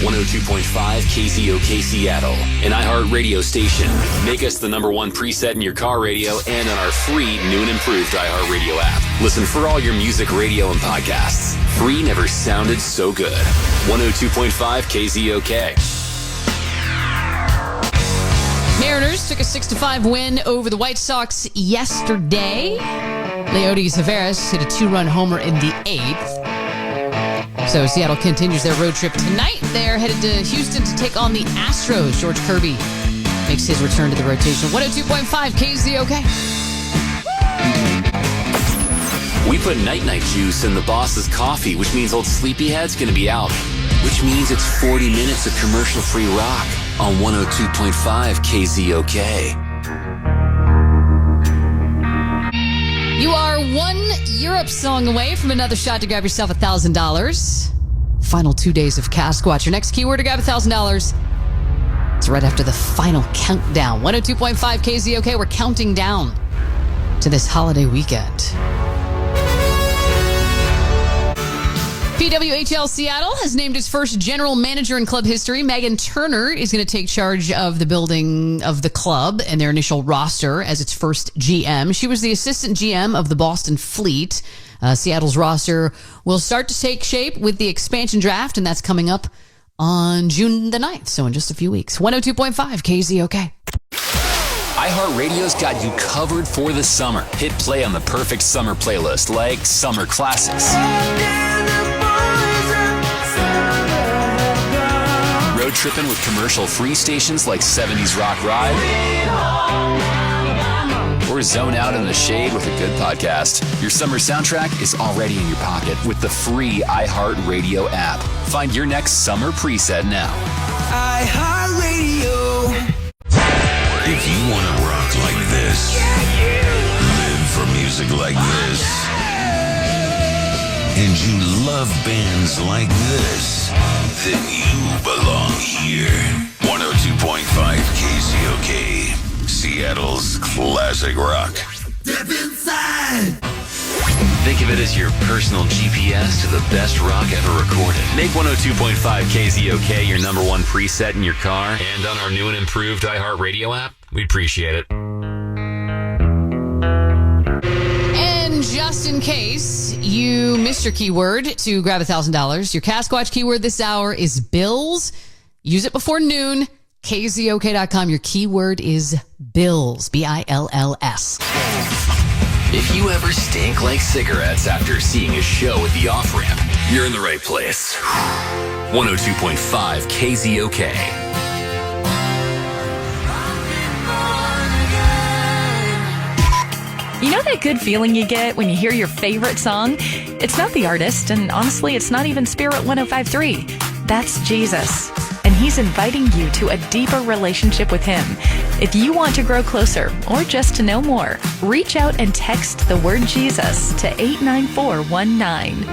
102.5 KZOK Seattle, an iHeart radio station. Make us the number one preset in your car radio and on our free new and improved iHeart radio app. Listen for all your music, radio, and podcasts. Free never sounded so good. 102.5 KZOK. Mariners took a 6-5 win over the White Sox yesterday. Leody Taveras hit a 2-run homer in the 8th. So Seattle continues their road trip tonight. They're headed to Houston to take on the Astros. George Kirby makes his return to the rotation. 102.5 KZOK. We put night-night juice in the boss's coffee, which means old Sleepyhead's going to be out. Which means it's 40 minutes of commercial-free rock on 102.5 KZOK. You are one Europe song away from another shot to grab yourself $1,000. Final 2 days of KZOK. Your next keyword to grab $1,000. It's right after the final countdown. 102.5 KZOK. We're counting down to this holiday weekend. PWHL Seattle has named its first general manager in club history. Megan Turner is going to take charge of the building of the club and their initial roster as its first GM. She was the assistant GM of the Boston Fleet. Seattle's roster will start to take shape with the expansion draft, and that's coming up on June the 9th, so in just a few weeks. 102.5 KZOK. iHeartRadio's got you covered for the summer. Hit play on the perfect summer playlist like Summer Classics. Road tripping with commercial-free stations like 70s Rock Ride. Or zone out in the shade with a good podcast. Your summer soundtrack is already in your pocket with the free iHeartRadio app. Find your next summer preset now. iHeartRadio. If you want to rock like this, live for music like this, and you love bands like this, then you belong here. 102.5 KZOK, Seattle's classic rock. Step inside. Think of it as your personal GPS to the best rock ever recorded. Make 102.5 KZOK your number one preset in your car and on our new and improved iHeartRadio app. We'd appreciate it. And just in case you missed your keyword to grab $1,000, your KZOK keyword this hour is bills. Use it before noon. KZOK.com. Your keyword is bills. BILLS. If you ever stink like cigarettes after seeing a show at the off-ramp, you're in the right place. 102.5 KZOK. You know that good feeling you get when you hear your favorite song? It's not the artist, and honestly, it's not even Spirit 105.3. That's Jesus. And he's inviting you to a deeper relationship with him. If you want to grow closer or just to know more, reach out and text the word Jesus to 89419.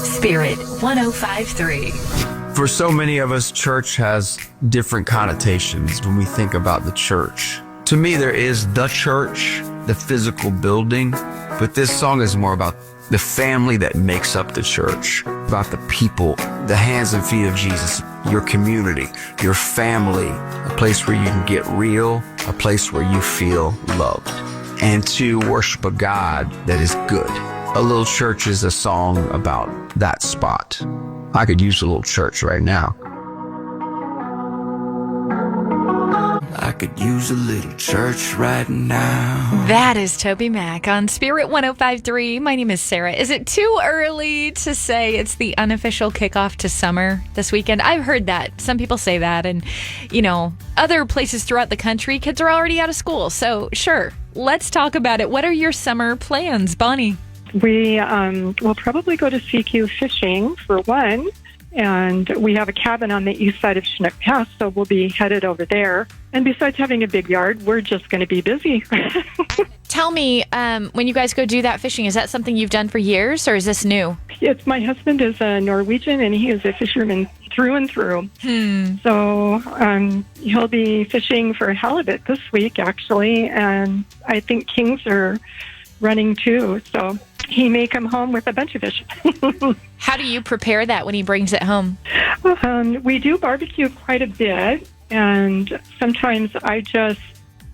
Spirit 105.3. For so many of us, church has different connotations when we think about the church. To me, there is the church, the physical building, but this song is more about the family that makes up the church, about the people, the hands and feet of Jesus, your community, your family, a place where you can get real, a place where you feel loved, and to worship a God that is good. A Little Church is a song about that spot. I could use a little church right now. I could use a little church right now. That is Toby Mac on Spirit 105.3. My name is Sarah. Is it too early to say it's the unofficial kickoff to summer this weekend? I've heard that. Some people say that. And, you know, other places throughout the country, kids are already out of school. So, sure, let's talk about it. What are your summer plans, Bonnie? We will probably go to CQ fishing for one, and we have a cabin on the east side of Chinook Pass, so we'll be headed over there. And besides having a big yard, we're just going to be busy. Tell me, when you guys go do that fishing, is that something you've done for years, or is this new? It's my husband is a Norwegian, and he is a fisherman through and through. So he'll be fishing for halibut this week, actually, and I think kings are running too. So he may come home with a bunch of fish. How do you prepare that when he brings it home? We do barbecue quite a bit, and sometimes I just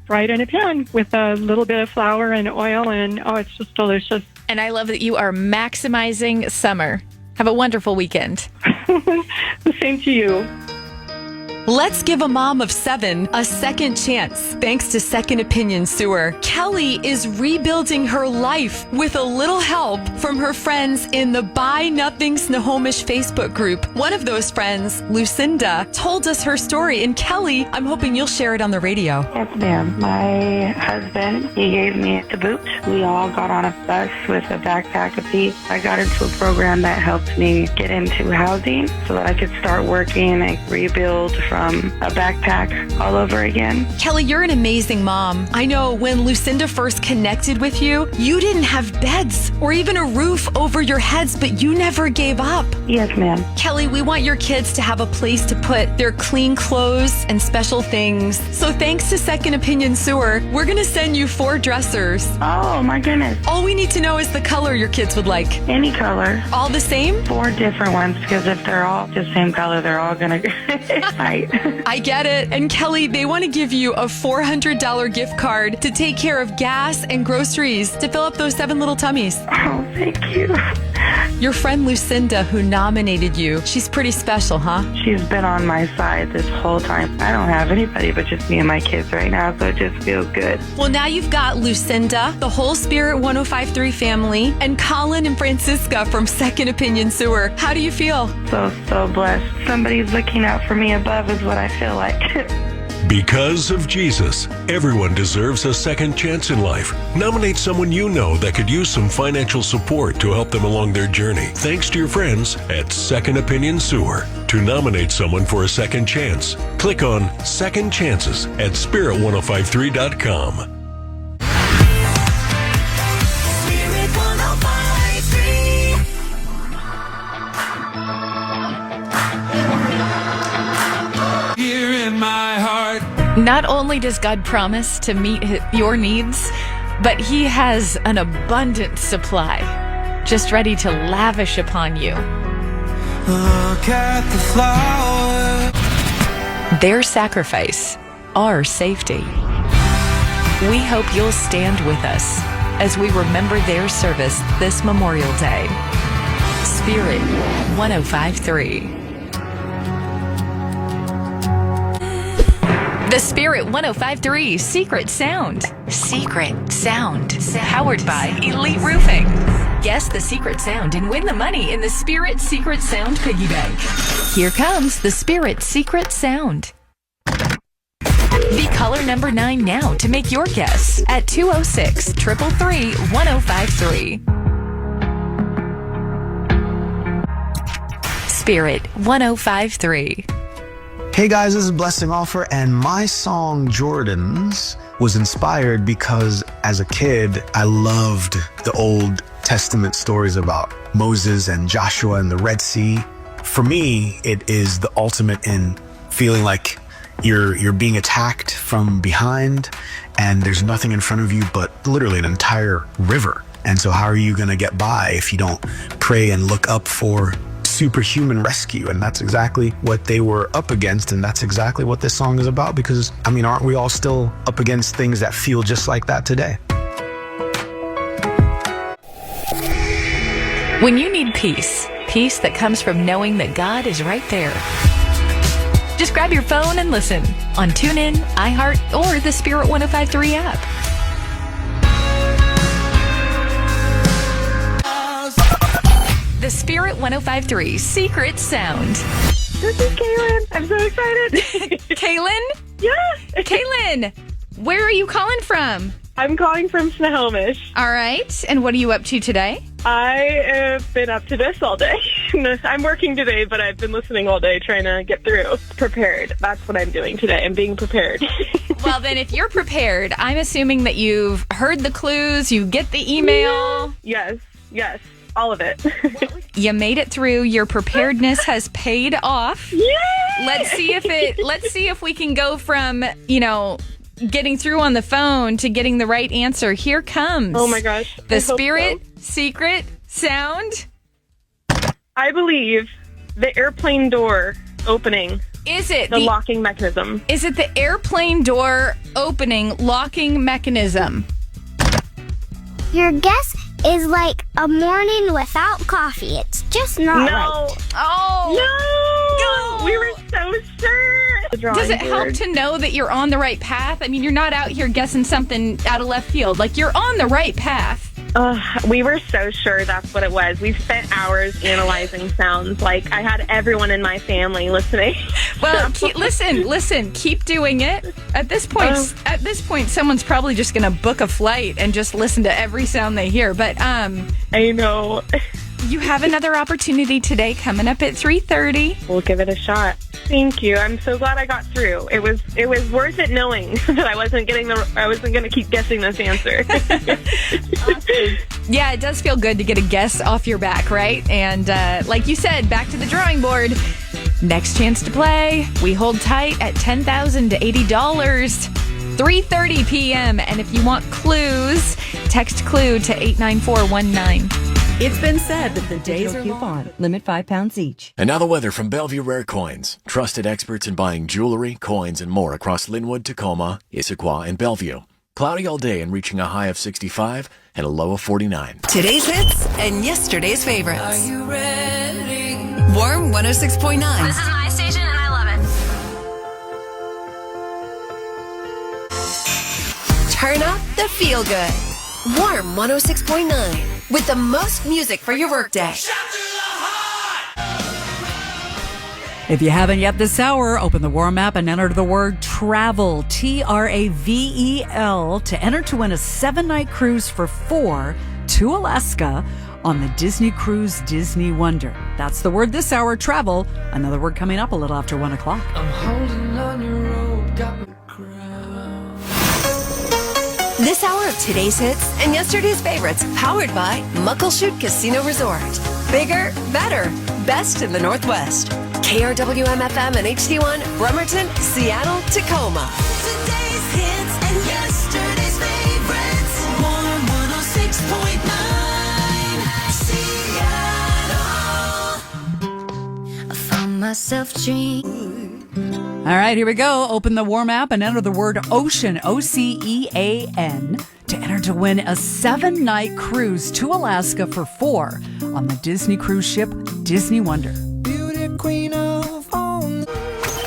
fry it in a pan with a little bit of flour and oil, and it's just delicious. And I love that you are maximizing summer. Have a wonderful weekend. The same to you. Let's give a mom of 7 a second chance. Thanks to Second Opinion Sewer, Kelly is rebuilding her life with a little help from her friends in the Buy Nothing Snohomish Facebook group. One of those friends, Lucinda, told us her story. And Kelly, I'm hoping you'll share it on the radio. Yes, ma'am. My husband, he gave me the boot. We all got on a bus with a backpack apiece. I got into a program that helped me get into housing so that I could start working and rebuild from a backpack all over again. Kelly, you're an amazing mom. I know when Lucinda first connected with you, you didn't have beds or even a roof over your heads, but you never gave up. Yes, ma'am. Kelly, we want your kids to have a place to put their clean clothes and special things. So thanks to Second Opinion Sewer, we're going to send you 4 dressers. Oh, my goodness. All we need to know is the color your kids would like. Any color. All the same? 4 different ones, because if they're all the same color, they're all going to fight. I get it. And Kelly, they want to give you a $400 gift card to take care of gas and groceries to fill up those 7 little tummies. Oh, thank you. Your friend Lucinda, who nominated you, she's pretty special, huh? She's been on my side this whole time. I don't have anybody but just me and my kids right now, so it just feels good. Well, now you've got Lucinda, the whole Spirit 105.3 family, and Colin and Francisca from Second Opinion Sewer. How do you feel? So blessed. Somebody's looking out for me above is what I feel like. Because of Jesus, everyone deserves a second chance in life. Nominate someone you know that could use some financial support to help them along their journey. Thanks to your friends at Second Opinion Sewer. To nominate someone for a second chance, click on Second Chances at spirit1053.com. Not only does God promise to meet your needs, but He has an abundant supply, just ready to lavish upon you. Look at the flower. Their sacrifice, our safety. We hope you'll stand with us as we remember their service this Memorial Day. Spirit 105.3. The Spirit 105.3 Secret Sound. Secret Sound. Powered by Elite Roofing. Guess the secret sound and win the money in the Spirit Secret Sound Piggy Bank. Here comes the Spirit Secret Sound. Be caller number 9 now to make your guess at 206-333-1053. Spirit 105.3. Hey guys, this is Blessing Offer, and my song Jordans was inspired because as a kid, I loved the Old Testament stories about Moses and Joshua and the Red Sea. For me, it is the ultimate in feeling like you're being attacked from behind and there's nothing in front of you but literally an entire river. And so how are you going to get by if you don't pray and look up for superhuman rescue? And that's exactly what they were up against, and that's exactly what this song is about, because I mean, aren't we all still up against things that feel just like that today? When you need peace, peace that comes from knowing that God is right there, just grab your phone and listen on TuneIn, iHeart, or the Spirit 105.3 app. The Spirit 105.3 Secret Sound. This is Kaylin. I'm so excited. Kaylin? Yeah. Kaylin, where are you calling from? I'm calling from Snohomish. All right. And what are you up to today? I have been up to this all day. I'm working today, but I've been listening all day trying to get through. Prepared. That's what I'm doing today. I'm being prepared. Well, then if you're prepared, I'm assuming that you've heard the clues, you get the email. Yes. All of it. You made it through. Your preparedness has paid off. Yay! Let's see if we can go from, getting through on the phone to getting the right answer. Here comes. Oh my gosh. The spirit secret sound. I believe the airplane door opening. Is it the locking mechanism? Is it the airplane door opening locking mechanism? Your guess is like a morning without coffee. It's just not right. Oh. No. We were so sure. Does it help to know that you're on the right path? I mean, you're not out here guessing something out of left field. Like, you're on the right path. We were so sure that's what it was. We spent hours analyzing sounds. Like, I had everyone in my family listening. Well, listen. Keep doing it. At this point, someone's probably just going to book a flight and just listen to every sound they hear. But I know. You have another opportunity today coming up at 3:30. We'll give it a shot. Thank you. I'm so glad I got through. It was worth it knowing that I wasn't going to keep guessing this answer. Yeah, it does feel good to get a guess off your back, right? And like you said, back to the drawing board. Next chance to play. We hold tight at $10,000 to $80. 3:30 p.m. And if you want clues, text clue to 89419. It's been said that the days are coupon. Limit £5 each. And now the weather from Bellevue Rare Coins. Trusted experts in buying jewelry, coins, and more across Linwood, Tacoma, Issaquah, and Bellevue. Cloudy all day and reaching a high of 65 and a low of 49. Today's hits and yesterday's favorites. Are you ready? Warm 106.9. This is my station and I love it. Turn up the feel good. Warm 106.9. With the most music for your workday. If you haven't yet this hour, open the Warm app and enter the word TRAVEL, TRAVEL, to enter to win a 7-night cruise for 4 to Alaska on the Disney Cruise Disney Wonder. That's the word this hour, TRAVEL. Another word coming up a little after 1 o'clock. I'm holding on your rope, got me. This hour of today's hits and yesterday's favorites, powered by Muckleshoot Casino Resort. Bigger, better, best in the Northwest. KRWM-FM and HD1, Bremerton, Seattle, Tacoma. Today's hits and yesterday's favorites. Warm 106.9. Seattle. I found myself dreaming. All right, here we go. Open the Warm app and enter the word ocean, OCEAN, to enter to win a 7-night cruise to Alaska for 4 on the Disney cruise ship Disney Wonder.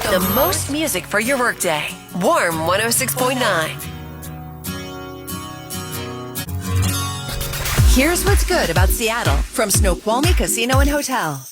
The most music for your workday. Warm 106.9. Here's what's good about Seattle from Snoqualmie Casino and Hotel.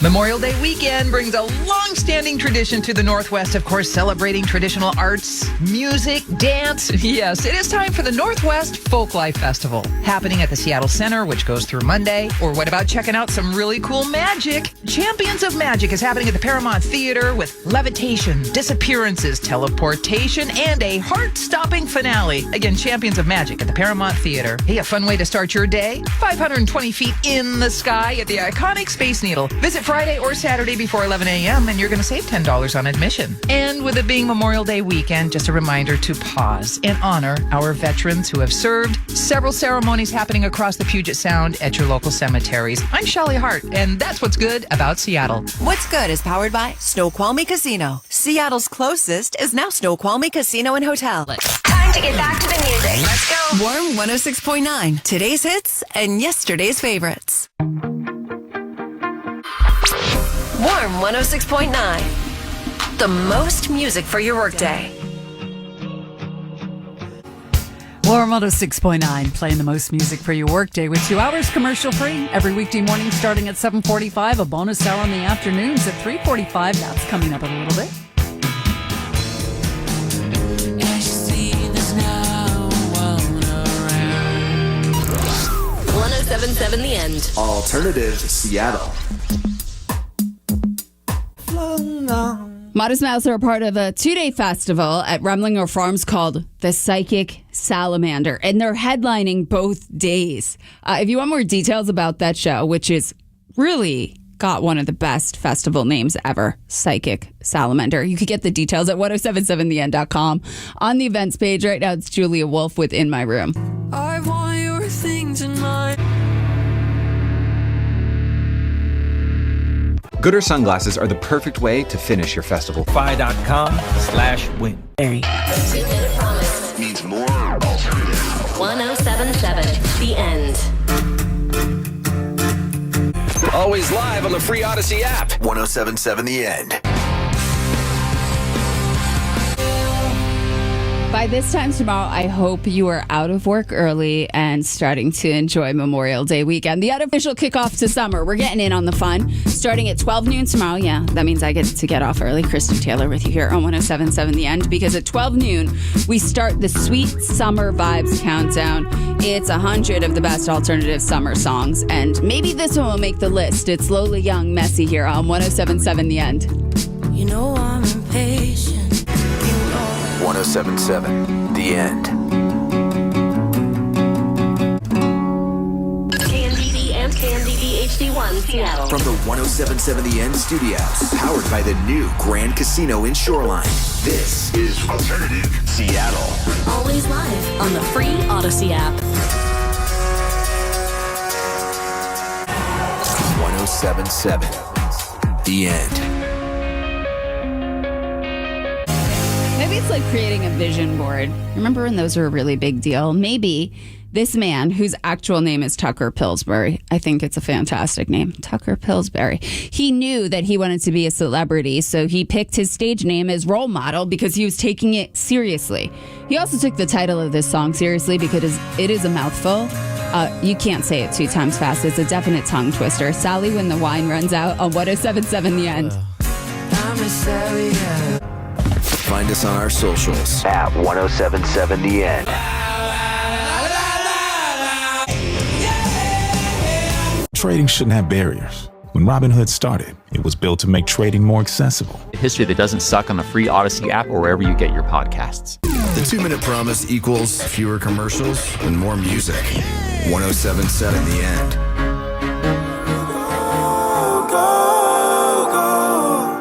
Memorial Day weekend brings a long-standing tradition to the Northwest, of course, celebrating traditional arts, music, dance. Yes, it is time for the Northwest Folklife Festival, happening at the Seattle Center, which goes through Monday. Or what about checking out some really cool magic? Champions of Magic is happening at the Paramount Theater with levitation, disappearances, teleportation, and a heart-stopping finale. Again, Champions of Magic at the Paramount Theater. Hey, a fun way to start your day? 520 feet in the sky at the iconic Space Needle. Visit Friday or Saturday before 11 a.m. and you're going to save $10 on admission. And with it being Memorial Day weekend, just a reminder to pause and honor our veterans who have served. Several ceremonies happening across the Puget Sound at your local cemeteries. I'm Shelley Hart, and that's what's good about Seattle. What's good is powered by Snoqualmie Casino. Seattle's closest is now Snoqualmie Casino and Hotel. Time to get back to the music. Let's go. Warm 106.9. Today's hits and yesterday's favorites. Warm 106.9. The most music for your workday. Warm 106.9, playing the most music for your workday with 2 hours commercial free every weekday morning starting at 7:45, a bonus hour in the afternoons at 3:45. That's coming up in a little bit. 107.7 The End. Alternative Seattle. Modest Mouse are a part of a 2-day festival at Remlinger Farms called The Psychic Salamander, and they're headlining both days. If you want more details about that show, which is really got one of the best festival names ever, Psychic Salamander. You could get the details at 1077theend.com. On the events page right now, it's Julia Wolf with In My Room. I want your things in mind. Gooder sunglasses are the perfect way to finish your festival. Fi.com/win. Means more alternative. 1077 The End. Always live on the free Odyssey app. 1077 The End. By this time tomorrow, I hope you are out of work early and starting to enjoy Memorial Day weekend. The unofficial kickoff to summer. We're getting in on the fun. Starting at 12 noon tomorrow. Yeah, that means I get to get off early. Christy Taylor with you here on 1077 The End. Because at 12 noon, we start the Sweet Summer Vibes Countdown. It's 100 of the best alternative summer songs. And maybe this one will make the list. It's Aly Young, Messy here on 1077 The End. You know I'm impatient. 1077 The End. KNDV and KNDV HD1 Seattle. From the 1077 The End studios, powered by the new Grand Casino in Shoreline. This is Alternative Seattle. Always live on the free Odyssey app. 1077 The End. Maybe it's like creating a vision board. Remember when those were a really big deal? Maybe this man, whose actual name is Tucker Pillsbury, I think it's a fantastic name, Tucker Pillsbury. He knew that he wanted to be a celebrity, so he picked his stage name as role model because he was taking it seriously. He also took the title of this song seriously because it is a mouthful. You can't say it 2 times fast. It's a definite tongue twister. Sally, when the wine runs out on 1077 The End. I'm a Sally, yeah. Find us on our socials at 1077 The End. Trading shouldn't have barriers. When Robinhood started, it was built to make trading more accessible. History that doesn't suck on the free Odyssey app or wherever you get your podcasts. The 2-minute promise equals fewer commercials and more music. 1077 The End.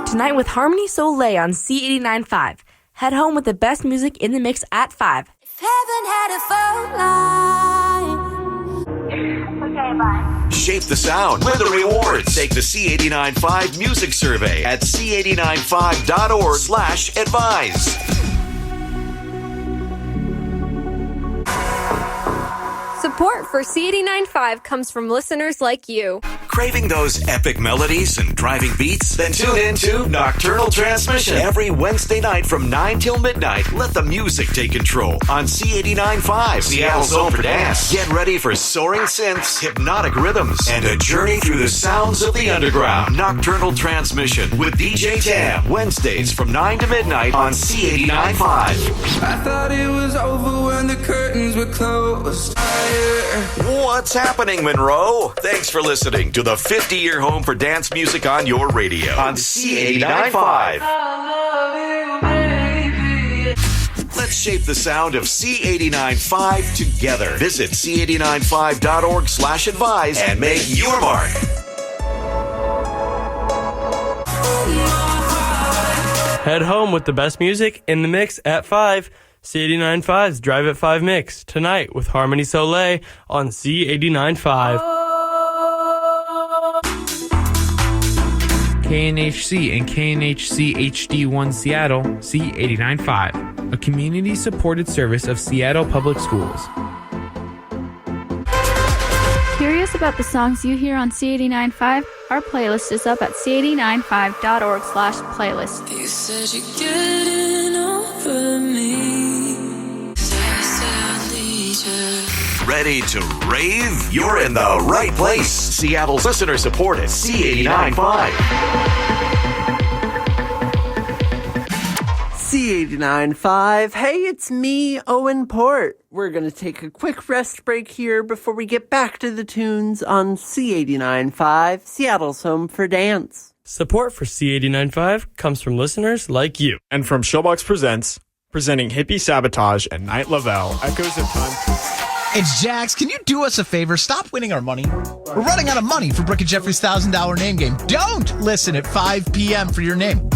Tonight with Harmony Soleil on C89.5. Head home with the best music in the mix at 5. If heaven had a phone line. Okay, bye. Shape the sound with the rewards. Take the C89.5 music survey at c895.org/advise. Support for C89.5 comes from listeners like you. Craving those epic melodies and driving beats? Then tune in to Nocturnal Transmission every Wednesday night from 9 till midnight. Let the music take control on C89.5, Seattle's home for dance. Get ready for soaring synths, hypnotic rhythms, and a journey through the sounds of the underground. Nocturnal Transmission with DJ Tam, Wednesdays from 9 to midnight on C89.5. I thought it was over when the curtains were closed. What's happening, Monroe? Thanks for listening to the 50-year home for dance music on your radio on C89.5. Let's shape the sound of C89.5 together. Visit c895.org/advise and make your mark. Head home with the best music in the mix at 5. C89.5's Drive at 5 mix tonight with Harmony Soleil on C89.5. KNHC and KNHC HD1 Seattle, C89.5, a community-supported service of Seattle Public Schools. Curious about the songs you hear on C89.5? Our playlist is up at c895.org/playlist. You said you're getting over me. Ready to rave? You're in the right place. Seattle's listener supported C89.5. C89.5. Hey, it's me, Owen Port. We're going to take a quick rest break here before we get back to the tunes on C89.5, Seattle's home for dance. Support for C89.5 comes from listeners like you. And from Showbox Presents, presenting Hippie Sabotage and Night Lavelle, echoes of time. It's Jax. Can you do us a favor? Stop winning our money. We're running out of money for Brooke and Jeffrey's $1,000 name game. Don't listen at 5 p.m. for your name.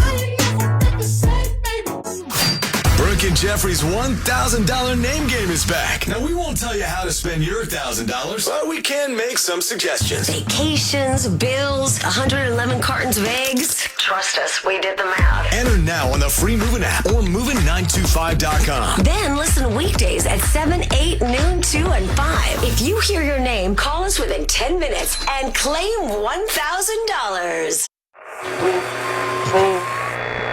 Brooke and Jeffrey's $1,000 name game is back. Now, we won't tell you how to spend your $1,000, but we can make some suggestions. Vacations, bills, 111 cartons of eggs. Trust us, we did the math. Enter now on the free Movin' app or movin925.com. Then listen weekdays at 7, 8, noon, 2, and 5. If you hear your name, call us within 10 minutes and claim $1,000.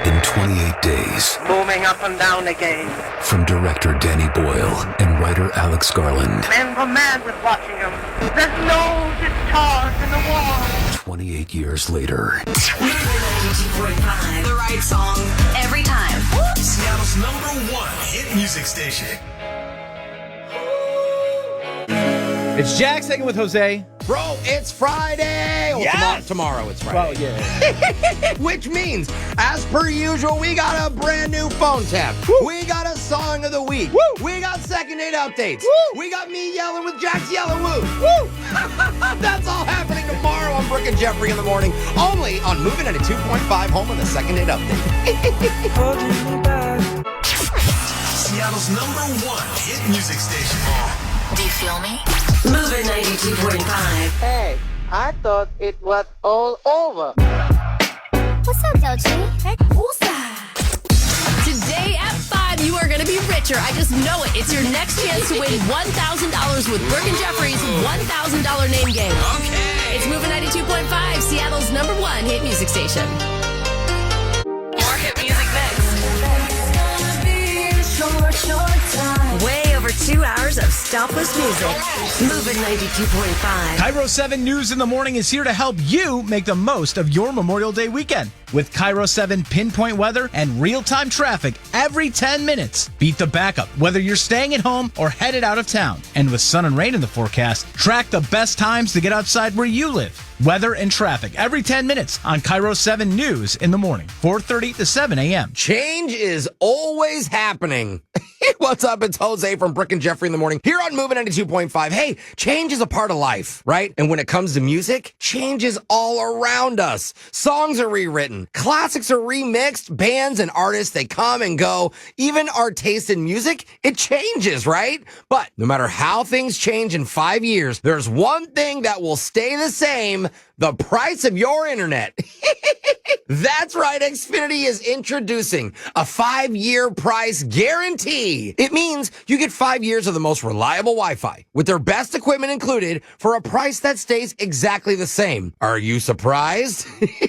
In 28 days. Moving up and down again. From director Danny Boyle and writer Alex Garland. Men were mad with watching them. There's no discharge in the war. 28 years later. 92.5. The right song every time. Seattle's #1 hit music station. It's Jax hanging with Jose. Bro, it's Friday! Well, Yes! tomorrow it's Friday. Well, yeah. Which means, as per usual, we got a brand new phone tap. Woo! We got a song of the week. Woo! We got second date updates. Woo! We got me yelling with Jax yelling woo. Woo! That's all happening tomorrow on Brooke and Jeffrey in the morning. Only on Moving at a 2.5 home on the second date update. Seattle's #1 hit music station. Do you feel me? Moving 92.5. Hey, I thought it was all over. What's up, Dolce? Hey, today at 5, you are going to be richer. I just know it. It's your next chance to win $1,000 with Brooke and Jeffrey's $1,000 name game. Okay. It's Moving 92.5, Seattle's #1 hit music station. More hit music next. Way over 2 hours of stopless music. Moving 92.5. Cairo 7 News in the Morning is here to help you make the most of your Memorial Day weekend. With Cairo 7 pinpoint weather and real-time traffic every 10 minutes. Beat the backup, whether you're staying at home or headed out of town. And with sun and rain in the forecast, track the best times to get outside where you live. Weather and traffic every 10 minutes on Cairo 7 News in the Morning, 4:30 to 7 a.m. Change is always happening. What's up? It's Jose from Brooke and Jeffrey in the morning here on Moving 92.5. Hey, change is a part of life, right? And when it comes to music, change is all around us. Songs are rewritten. Classics are remixed. Bands and artists, they come and go. Even our taste in music, it changes, right? But no matter how things change in 5 years, there's one thing that will stay the same: the price of your internet. That's right. Xfinity is introducing a 5-year price guarantee. It means you get 5 years of the most reliable Wi-Fi with their best equipment included for a price that stays exactly the same. Are you surprised?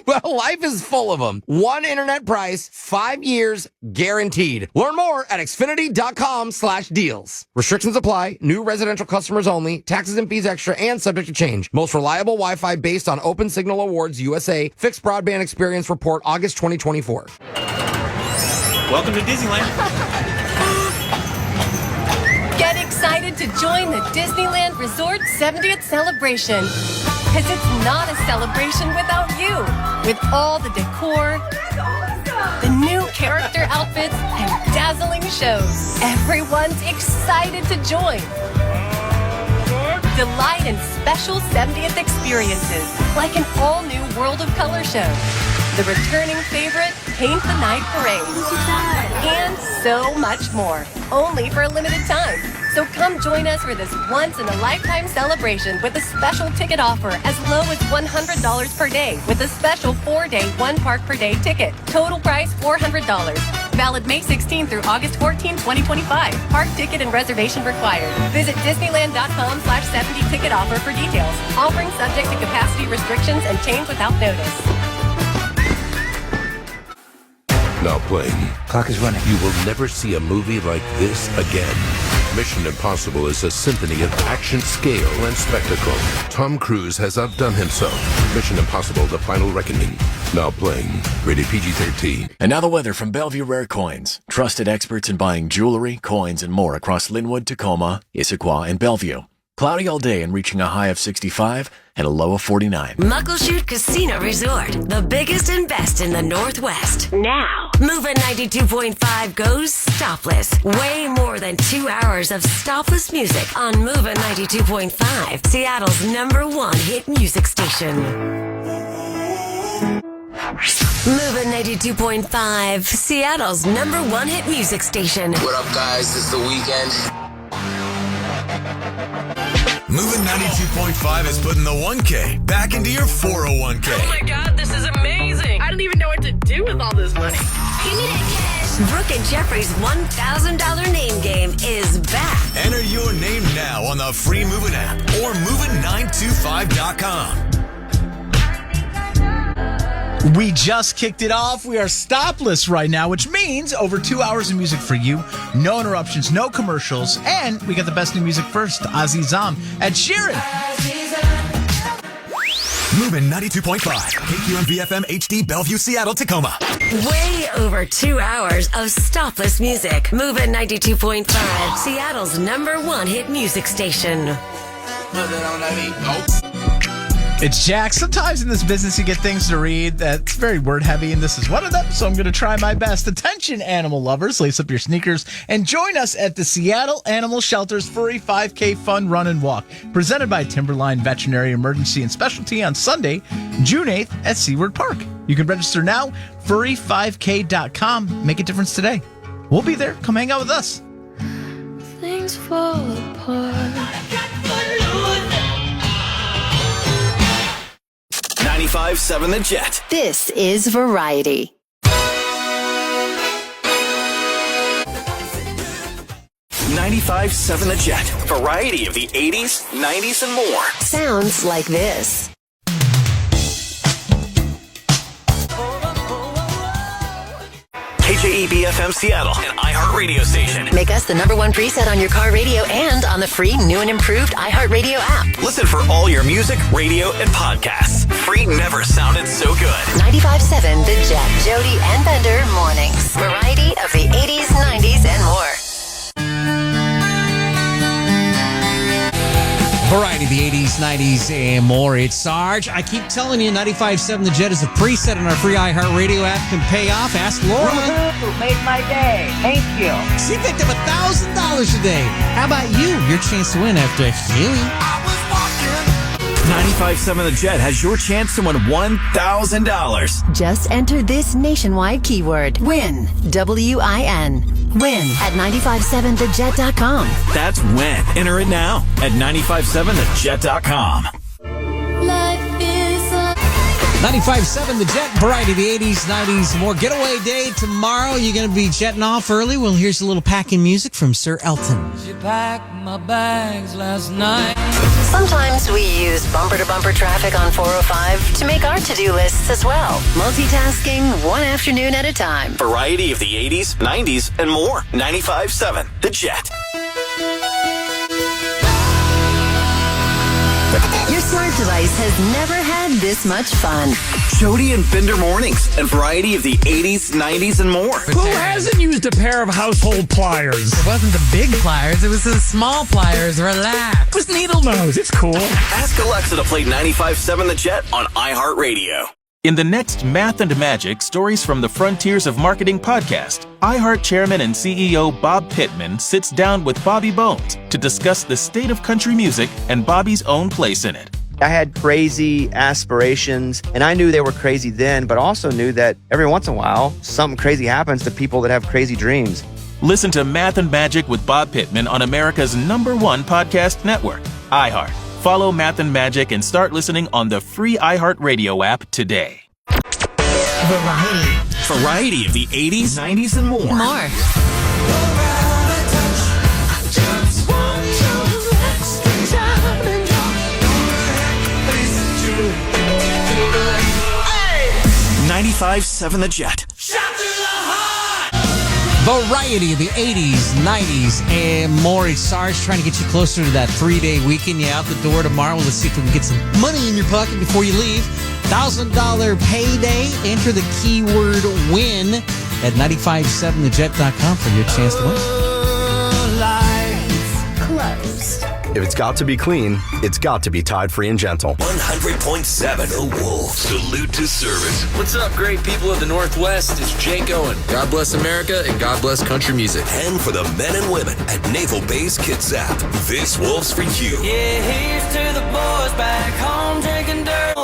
Well, life is full of them. One internet price, 5 years guaranteed. Learn more at xfinity.com/deals. Restrictions apply. New residential customers only. Taxes and fees extra and subject to change. Most reliable Wi-Fi based on Open Signal Awards USA. Fixed Broadband Experience Report, August 2024. Welcome to Disneyland. Get excited to join the Disneyland Resort 70th celebration. Because it's not a celebration without you. With all the decor, the new character outfits, and dazzling shows. Everyone's excited to join. Delight in special 70th experiences, like an all-new World of Color show, the returning favorite Paint the Night Parade, and so much more, only for a limited time. So come join us for this once-in-a-lifetime celebration with a special ticket offer as low as $100 per day with a special 4-day, 1-park-per-day ticket. Total price $400. Valid May 16 through August 14, 2025. Park ticket and reservation required. Visit Disneyland.com/70 ticket offer for details. Offering subject to capacity restrictions and change without notice. Now playing. Clock is running. You will never see a movie like this again. Mission Impossible is a symphony of action, scale, and spectacle. Tom Cruise has outdone himself. Mission Impossible: The Final Reckoning. Now playing. Rated PG-13. And now the weather from Bellevue Rare Coins. Trusted experts in buying jewelry, coins, and more across Linwood, Tacoma, Issaquah, and Bellevue. Cloudy all day and reaching a high of 65 and a low of 49. Muckleshoot Casino Resort, the biggest and best in the Northwest. Now, Moving 92.5 goes stopless. Way more than 2 hours of stopless music on Moving 92.5, Seattle's #1 hit music station. Moving 92.5, Seattle's #1 hit music station. What up, guys? It's the weekend. Moving 92.5 is putting the 1K back into your 401k. Oh my God, this is amazing. I don't even know what to do with all this money. Give me that cash. Brooke and Jeffrey's $1,000 name game is back. Enter your name now on the free Moving app or moving925.com. We just kicked it off. We are stopless right now, which means over 2 hours of music for you. No interruptions, no commercials. And we got the best new music first. Azizam, Ed Sheeran. Moving 92.5, KQMV-FM HD, Bellevue, Seattle, Tacoma. Way over 2 hours of stopless music. Moving 92.5, Seattle's #1 hit music station. It's Jack. Sometimes in this business you get things to read that's very word heavy, and this is one of them, so I'm going to try my best. Attention, animal lovers. Lace up your sneakers and join us at the Seattle Animal Shelter's Furry 5K Fun Run and Walk, presented by Timberline Veterinary Emergency and Specialty on Sunday, June 8th at Seaward Park. You can register now, furry5k.com. Make a difference today. We'll be there. Come hang out with us. Things fall apart. 95.7 The Jet. This is Variety. 95.7 The Jet. Variety of the 80s, 90s, and more. Sounds like this. KJEB-FM Seattle, an iHeartRadio station. Make us the #1 preset on your car radio and on the free new and improved iHeartRadio app. Listen for all your music, radio, and podcasts. Free never sounded so good. 95.7 The Jet, Jody and Bender mornings. Variety of the 80s, 90s, and more. Variety of the 80s, 90s, and more. It's Sarge. I keep telling you, 95.7 The Jet is a preset on our free iHeartRadio app. Can pay off. Ask Laura. Made my day. Thank you. She picked up $1,000 today. How about you? Your chance to win after Huey. 95.7 The Jet has your chance to win $1,000. Just enter this nationwide keyword. WIN. W-I-N. WIN at 957thejet.com. That's WIN. Enter it now at 957thejet.com. 95.7 The Jet, variety of the 80s, 90s, and more. Getaway day tomorrow. You're going to be jetting off early. Well, here's a little packing music from Sir Elton. She packed my bags last night. Sometimes we use bumper-to-bumper traffic on 405 to make our to-do lists as well. Multitasking one afternoon at a time. Variety of the 80s, 90s, and more. 95.7 The Jet. Your smart device has never had this much fun. Jody and Bender mornings and variety of the 80s, 90s, and more. Who hasn't used a pair of household pliers? It wasn't the big pliers, it was the small pliers. Relax. It was needle nose. It's cool. Ask Alexa to play 95.7 The Jet on iHeartRadio. In the next Math and Magic Stories from the Frontiers of Marketing podcast, iHeart Chairman and CEO Bob Pittman sits down with Bobby Bones to discuss the state of country music and Bobby's own place in it. I had crazy aspirations, and I knew they were crazy then, but also knew that every once in a while, something crazy happens to people that have crazy dreams. Listen to Math and Magic with Bob Pittman on America's #1 podcast network, iHeart. Follow Math and Magic and start listening on the free iHeartRadio app today. Variety of the 80s, 90s, and more. More. Hey! 95.7 The Jet. Variety of the 80s, 90s, and more. It's Sarge trying to get you closer to that 3-day weekend. You out the door tomorrow. Let's see if we can get some money in your pocket before you leave. $1,000 payday. Enter the keyword WIN at 957thejet.com for your chance to win. Closed. If it's got to be clean, it's got to be Tide Free and Gentle. 100.7 The Wolf. Salute to service. What's up, great people of the Northwest? It's Jake Owen. God bless America and God bless country music. And for the men and women at Naval Base Kitsap, this Wolf's for you. Yeah, here's to the boys back home taking dirt.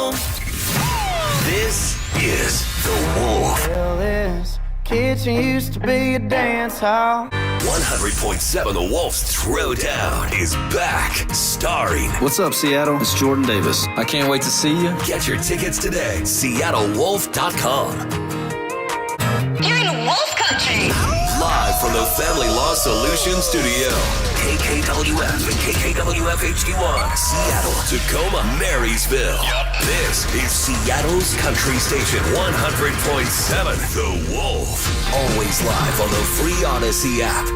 This is The Wolf. Well, this kitchen used to be a dance hall. 100.7 The Wolf's Throwdown is back, starring. What's up, Seattle? It's Jordan Davis. I can't wait to see you. Get your tickets today. SeattleWolf.com. You're in Wolf Country. Live from the Family Law Solutions Studio. KKWF and KKWF HD1. Seattle, Tacoma, Marysville. This is Seattle's country station, 100.7 The Wolf. Always live on the free Odyssey app.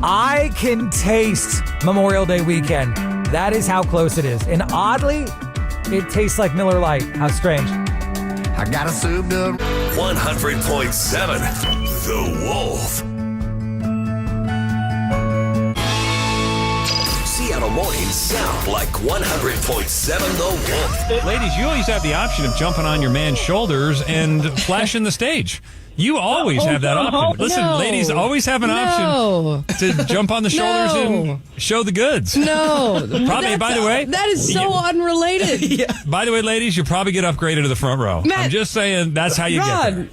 I can taste Memorial Day weekend. That is how close it is. And oddly, it tastes like Miller Lite. How strange. I got a soup done. 100.7 The Wolf. Seattle mornings sound like 100.7 The Wolf. Ladies, you always have the option of jumping on your man's shoulders and flashing the stage. You always have that option. Listen, ladies always have an option to jump on the shoulders and show the goods. No. Probably, by the way. That is so unrelated. By the way, ladies, you'll probably get upgraded to the front row. Matt, I'm just saying that's how you get there.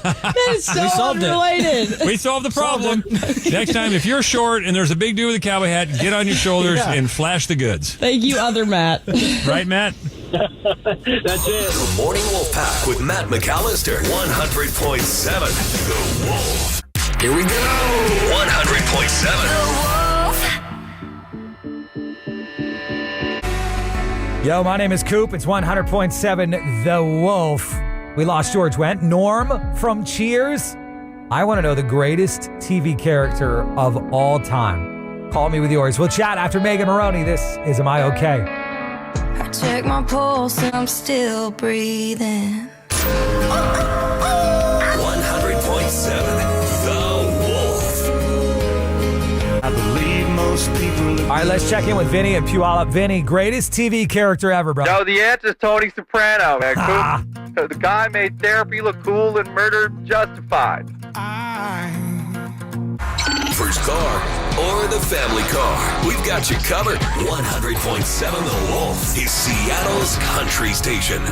That is so unrelated. We solved the problem. Next time, if you're short and there's a big dude with a cowboy hat, get on your shoulders and flash the goods. Thank you, other Matt. Right, Matt? That's it. The Morning Wolf Pack with Matt McAllister. 100.7 The Wolf. Here we go. 100.7 Yo, my name is Coop. It's 100.7 The Wolf. We lost George Wendt. Norm from Cheers. I want to know the greatest TV character of all time. Call me with yours. We'll chat after Megan Maroney. This is Am I Okay? I check my pulse and I'm still breathing. 100.7 The Wolf. I believe most people. All right, let's check in with Vinny and Puyallup. Vinny, greatest TV character ever, bro. No, the answer is Tony Soprano, man. The guy made therapy look cool and murder justified. First car or the family car, we've got you covered. 100.7 The Wolf is Seattle's country station.